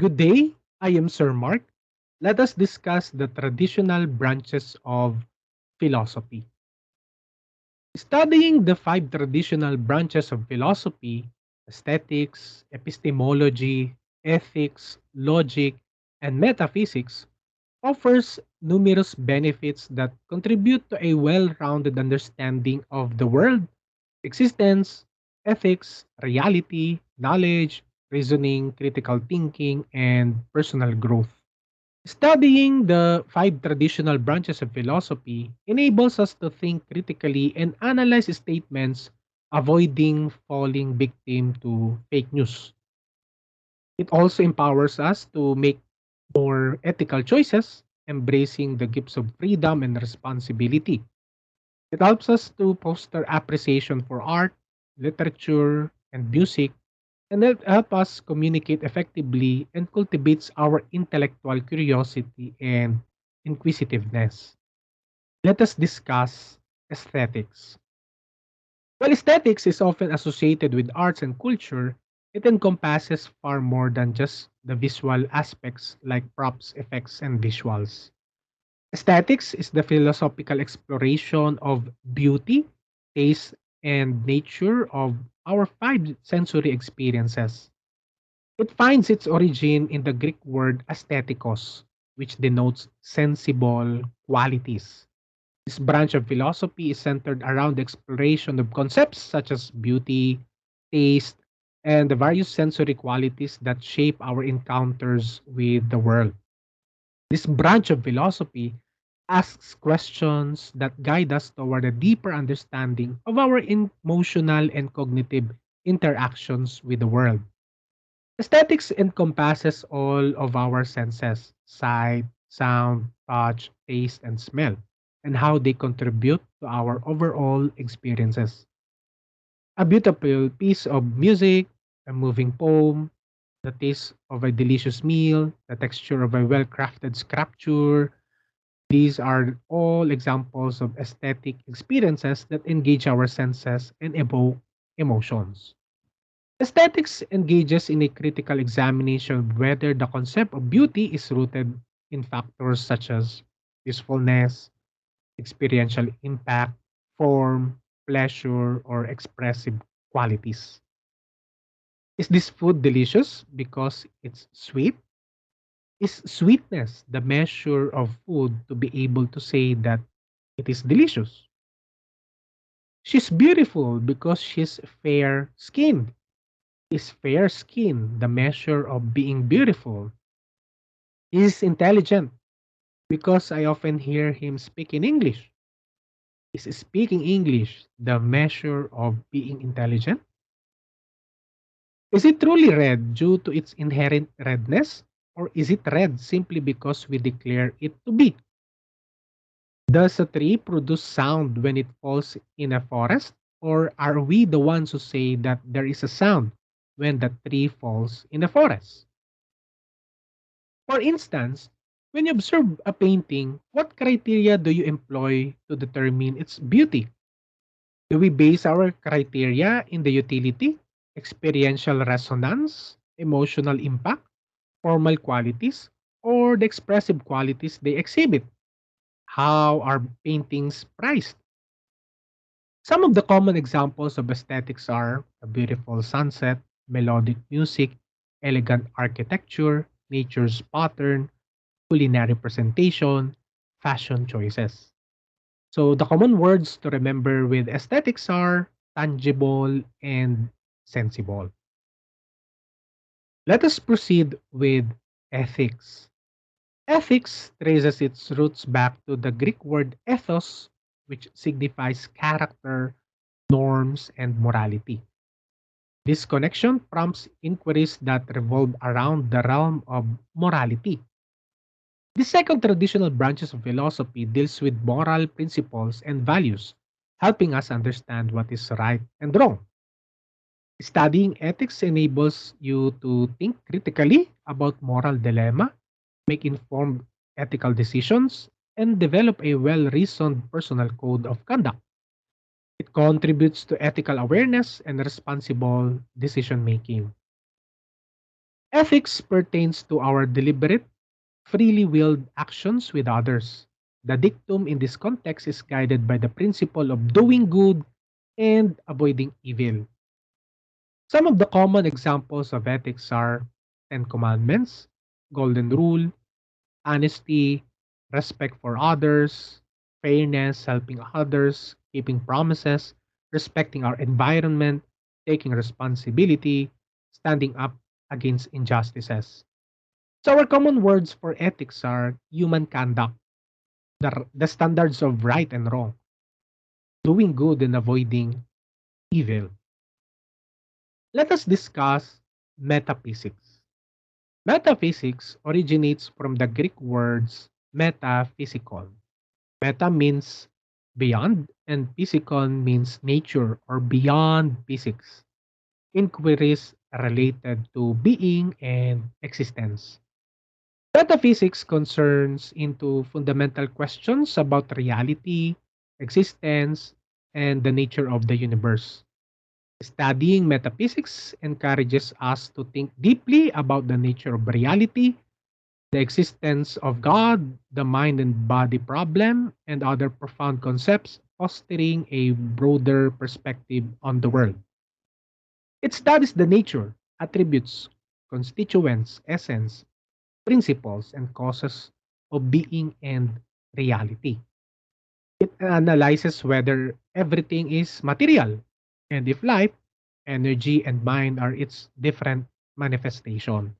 Good day, I am Sir Mark. Let us discuss the traditional branches of philosophy. Studying the five traditional branches of philosophy, aesthetics, epistemology, ethics, logic, and metaphysics, offers numerous benefits that contribute to a well rounded understanding of the world, existence, ethics, reality, knowledge, reasoning, critical thinking, and personal growth. Studying the five traditional branches of philosophy enables us to think critically and analyze statements, avoiding falling victim to fake news. It also empowers us to make more ethical choices, embracing the gifts of freedom and responsibility. It helps us to foster appreciation for art, literature, and music, and help us communicate effectively and cultivates our intellectual curiosity and inquisitiveness. Let us discuss aesthetics. While aesthetics is often associated with arts and culture, it encompasses far more than just the visual aspects like props, effects, and visuals. Aesthetics is the philosophical exploration of beauty, taste, and nature of our five sensory experiences. It finds its origin in the Greek word aesthetikos, which denotes sensible qualities. This branch of philosophy is centered around the exploration of concepts such as beauty, taste, and the various sensory qualities that shape our encounters with the world. This branch of philosophy asks questions that guide us toward a deeper understanding of our emotional and cognitive interactions with the world. Aesthetics encompasses all of our senses: sight, sound, touch, taste, and smell, and how they contribute to our overall experiences. A beautiful piece of music, a moving poem, the taste of a delicious meal, the texture of a well crafted sculpture. These are all examples of aesthetic experiences that engage our senses and evoke emotions. Aesthetics engages in a critical examination of whether the concept of beauty is rooted in factors such as usefulness, experiential impact, form, pleasure, or expressive qualities. Is this food delicious because it's sweet? Is sweetness the measure of food to be able to say that it is delicious? She's beautiful because she's fair skinned. Is fair skin the measure of being beautiful? Is intelligent because I often hear him speak in English. Is speaking English the measure of being intelligent? Is it truly red due to its inherent redness? Or is it red simply because we declare it to be? Does a tree produce sound when it falls in a forest? Or are we the ones who say that there is a sound when the tree falls in the forest? For instance, when you observe a painting, what criteria do you employ to determine its beauty? Do we base our criteria in the utility, experiential resonance, emotional impact, formal qualities, or the expressive qualities they exhibit? How are paintings priced? Some of the common examples of aesthetics are a beautiful sunset, melodic music, elegant architecture, nature's pattern, culinary presentation, fashion choices. So the common words to remember with aesthetics are tangible and sensible. Let us proceed with ethics. Ethics traces its roots back to the Greek word ethos, which signifies character, norms, and morality. This connection prompts inquiries that revolve around the realm of morality. The second traditional branches of philosophy deals with moral principles and values, helping us understand what is right and wrong. Studying ethics enables you to think critically about moral dilemma, make informed ethical decisions, and develop a well-reasoned personal code of conduct. It contributes to ethical awareness and responsible decision making. Ethics pertains to our deliberate, freely willed actions with others. The dictum in this context is guided by the principle of doing good and avoiding evil. Some of the common examples of ethics are Ten Commandments, Golden Rule, honesty, respect for others, fairness, helping others, keeping promises, respecting our environment, taking responsibility, standing up against injustices. So our common words for ethics are human conduct, the standards of right and wrong, doing good and avoiding evil. Let us discuss metaphysics. Metaphysics originates from the Greek words metaphysikon. Meta means beyond, and physicon means nature or beyond physics. Inquiries related to being and existence. Metaphysics concerns into fundamental questions about reality, existence, and the nature of the universe. Studying metaphysics encourages us to think deeply about the nature of reality, the existence of God, the mind and body problem, and other profound concepts, fostering a broader perspective on the world. It studies the nature, attributes, constituents, essence, principles, and causes of being and reality. It analyzes whether everything is material and if life, energy, and mind are its different manifestation.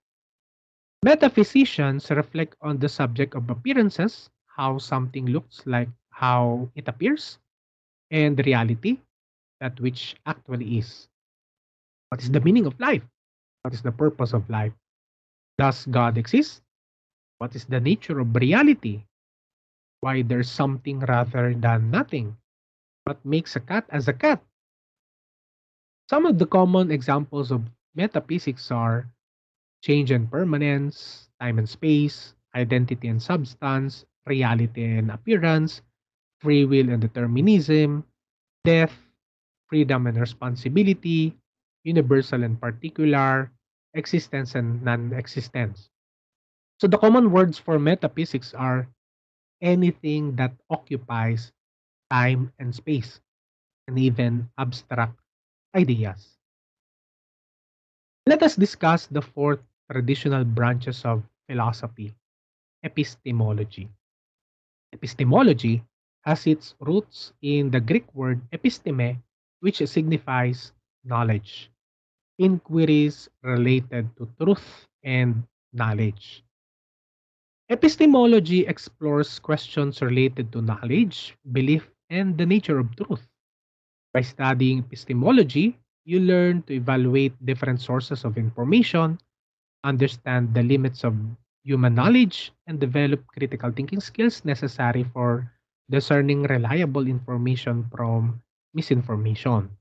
Metaphysicians reflect on the subject of appearances, how something looks like how it appears, and reality, that which actually is. What is the meaning of life? What is the purpose of life? Does God exist? What is the nature of reality? Why there's something rather than nothing? What makes a cat as a cat? Some of the common examples of metaphysics are change and permanence, time and space, identity and substance, reality and appearance, free will and determinism, death, freedom and responsibility, universal and particular, existence and non existence. So the common words for metaphysics are anything that occupies time and space, and even abstract ideas. Let us discuss the fourth traditional branches of philosophy, epistemology. Epistemology has its roots in the Greek word episteme, which signifies knowledge, inquiries related to truth and knowledge. Epistemology explores questions related to knowledge, belief, and the nature of truth. By studying epistemology, you learn to evaluate different sources of information, understand the limits of human knowledge, and develop critical thinking skills necessary for discerning reliable information from misinformation.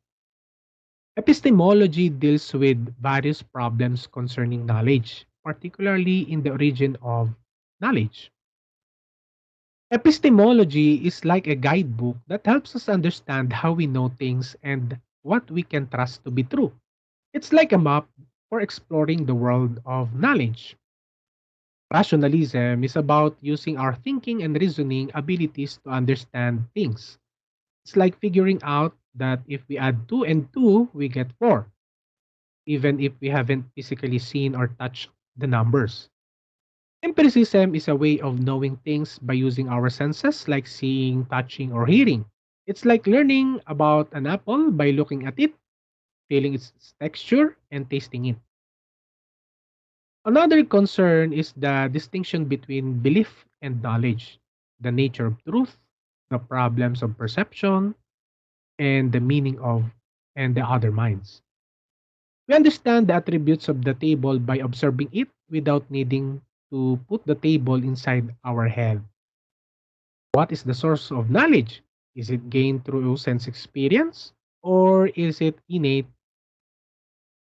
Epistemology deals with various problems concerning knowledge, particularly in the origin of knowledge. Epistemology is like a guidebook that helps us understand how we know things and what we can trust to be true. It's like a map for exploring the world of knowledge. Rationalism is about using our thinking and reasoning abilities to understand things. It's like figuring out that if we add 2 and 2, we get 4, even if we haven't physically seen or touched the numbers. Empiricism is a way of knowing things by using our senses, like seeing, touching, or hearing. It's like learning about an apple by looking at it, feeling its texture, and tasting it. Another concern is the distinction between belief and knowledge, the nature of truth, the problems of perception, and the meaning of and the other minds. We understand the attributes of the table by observing it without needing to put the table inside our head. What is the source of knowledge? Is it gained through sense experience or is it innate?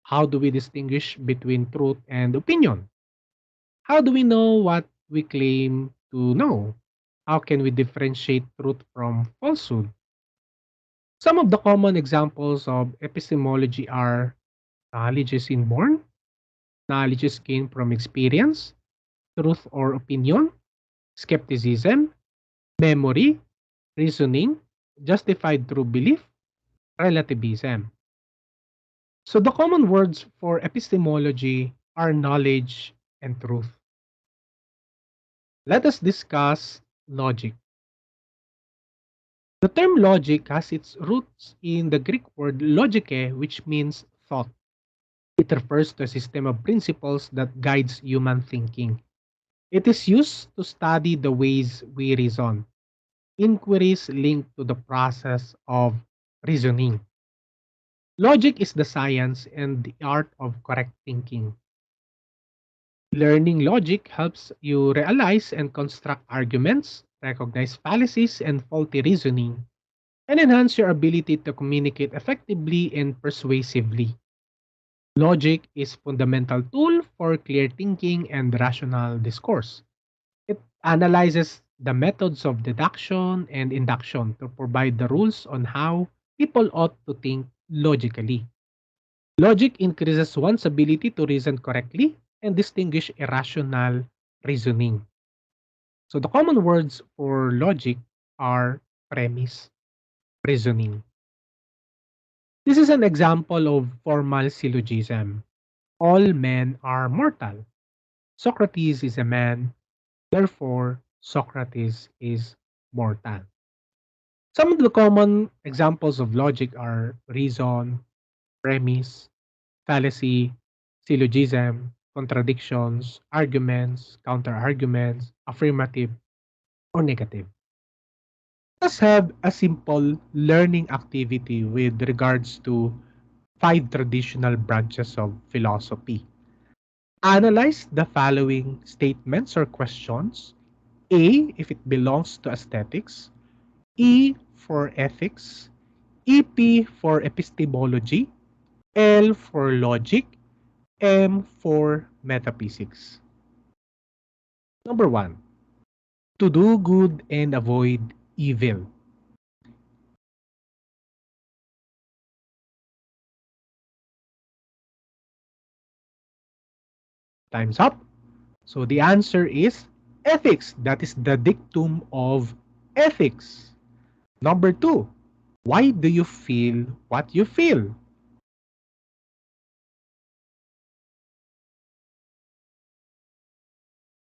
How do we distinguish between truth and opinion? How do we know what we claim to know? How can we differentiate truth from falsehood? Some of the common examples of epistemology are knowledge is inborn, Knowledge is gained from experience, truth or opinion, skepticism, memory, reasoning, justified through belief, relativism. So the common words for epistemology are knowledge and truth. Let us discuss logic. The term logic has its roots in the Greek word logike, which means thought. It refers to a system of principles that guides human thinking. It is used to study the ways we reason, inquiries linked to the process of reasoning. Logic is the science and the art of correct thinking. Learning logic helps you realize and construct arguments, recognize fallacies and faulty reasoning, and enhance your ability to communicate effectively and persuasively. Logic is fundamental tool for clear thinking and rational discourse. It analyzes the methods of deduction and induction to provide the rules on how people ought to think logically. Logic increases one's ability to reason correctly and distinguish irrational reasoning. So the common words for logic are premise, reasoning. This is an example of formal syllogism. All men are mortal. Socrates is a man, therefore Socrates is mortal. Some of the common examples of logic are reason, premise, fallacy, syllogism, contradictions, arguments, counter-arguments, affirmative, or negative. Let's have a simple learning activity with regards to five traditional branches of philosophy. Analyze the following statements or questions. A, if it belongs to aesthetics. E, for ethics. EP, for epistemology. L, for logic. M, for metaphysics. Number one, to do good and avoid evil. Time's up. So the answer is ethics. That is the dictum of ethics. Number two, why do you feel what you feel?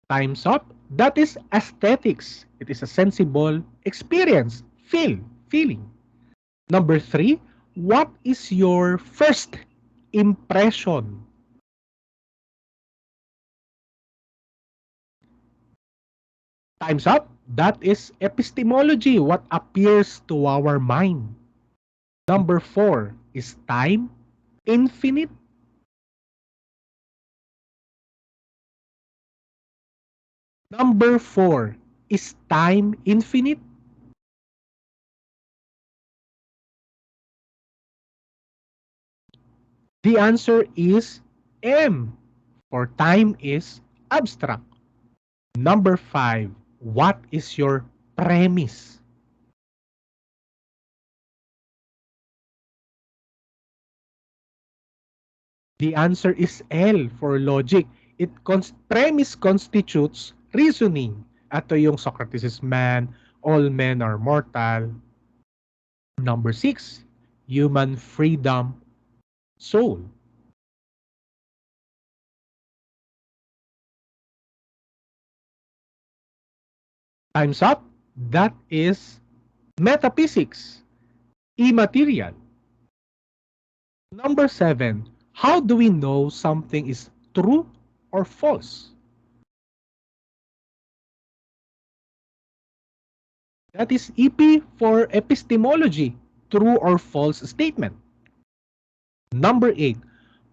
Time's up. That is aesthetics. It is a sensible experience. Feeling. Number three, what is your first impression? Time's up. That is epistemology, what appears to our mind. Number four, is time infinite? Number four, is time infinite? The answer is M, for time is abstract. Number five, what is your premise? The answer is L, for logic. Premise constitutes reasoning. Ito yung Socrates is man, all men are mortal. Number six, human freedom, soul. Time's up. That is metaphysics, immaterial. Number seven, how do we know something is true or false? That is EP, for epistemology, true or false statement. Number eight,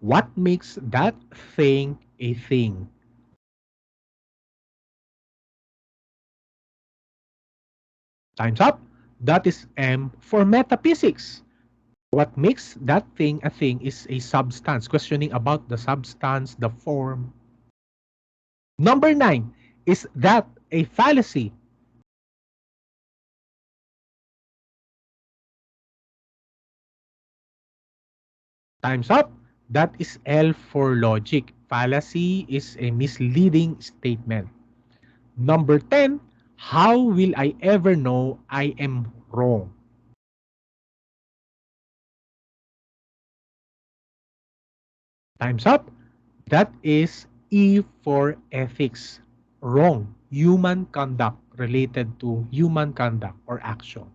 what makes that thing a thing? Time's up. That is M, for metaphysics. What makes that thing a thing is a substance, questioning about the substance, the form. Number nine, is that a fallacy? Time's up. That is L for logic. Fallacy is a misleading statement. Number 10, how will I ever know I am wrong? Time's up. That is E for ethics. Wrong. Human conduct related to human conduct or action.